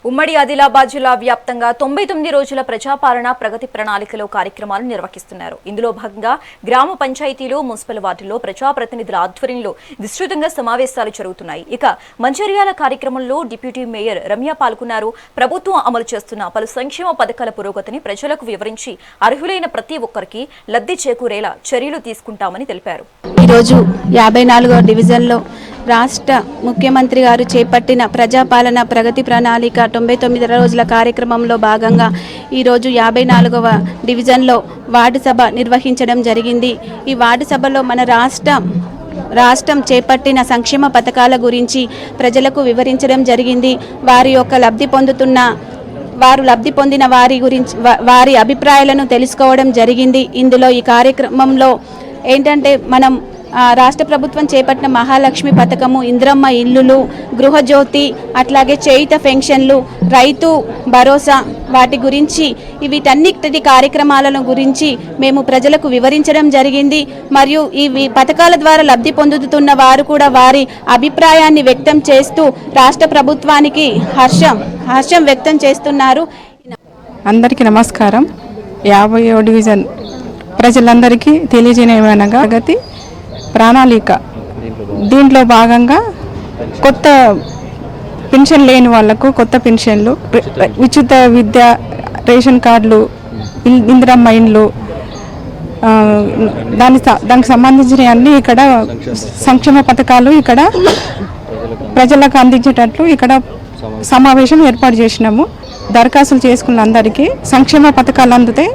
ఉమ్మడి ఆదిలాబాద్ జిల్లా వ్యాప్తంగా 99 రోజుల ప్రజాపాలన ప్రగతి ప్రణాళికలో కార్యక్రమాలు నిర్వహిస్తున్నారు. ఇందులో భాగంగా గ్రామ పంచాయతీలు, మున్సిపల్ వార్డుల్లో ప్రజాప్రతినిధుల ఆధ్వర్యంలో విస్తృతంగా సమావేశాలు జరుగుతున్నాయి. ఇక మంచిర్యాల కార్యక్రమంలో డిప్యూటీ మేయర్ రమ్య పాల్గొన్నారు. ప్రభుత్వం అమలు చేస్తున్న పలు సంక్షేమ పథకాల పురోగతిని ప్రజలకు వివరించి అర్హులైన ప్రతి ఒక్కరికి లబ్ధి చేకూరేలా చర్యలు తీసుకుంటామని తెలిపారు. ఈరోజు 54వ డివిజన్లో రాష్ట్ర ముఖ్యమంత్రి గారు చేపట్టిన ప్రజాపాలన ప్రగతి ప్రణాళిక 99 రోజుల కార్యక్రమంలో భాగంగా ఈరోజు 54వ డివిజన్లో వార్డు సభ నిర్వహించడం జరిగింది. ఈ వార్డు సభలో మన రాష్ట్రం చేపట్టిన సంక్షేమ పథకాల గురించి ప్రజలకు వివరించడం జరిగింది. వారు లబ్ధి పొందిన వారి గురించి వారి అభిప్రాయాలను తెలుసుకోవడం జరిగింది. ఇందులో ఈ కార్యక్రమంలో ఏంటంటే మనం రాష్ట్ర ప్రభుత్వం చేపట్టిన మహాలక్ష్మి పథకము, ఇంద్రమ్మ ఇల్లులు, గృహజ్యోతి, అట్లాగే చేయుత పెన్షన్లు, రైతు భరోసా వాటి గురించి వీటన్నిటి కార్యక్రమాలను గురించి మేము ప్రజలకు వివరించడం జరిగింది. మరియు ఈ పథకాల ద్వారా లబ్ధి పొందుతున్న వారు కూడా వారి అభిప్రాయాన్ని వ్యక్తం చేస్తూ రాష్ట్ర ప్రభుత్వానికి హర్షం వ్యక్తం చేస్తున్నారు. అందరికీ నమస్కారం. 50వ డివిజన్ ప్రజలందరికీ తెలియజేయమనగా ప్రగతి ప్రణాళిక దీంట్లో భాగంగా కొత్త పెన్షన్ లేని వాళ్లకు కొత్త పెన్షన్లు, ఉచిత విద్య, రేషన్ కార్డులు, ఇందిరమ్మ ఇండ్లు, దానికి సంబంధించిన అన్ని ఇక్కడ సంక్షేమ పథకాలు ఇక్కడ ప్రజలకు అందించేటట్లు ఇక్కడ సమావేశం ఏర్పాటు చేసినాము. దరఖాస్తులు చేసుకున్న అందరికీ సంక్షేమ పథకాలు అందుతాయి.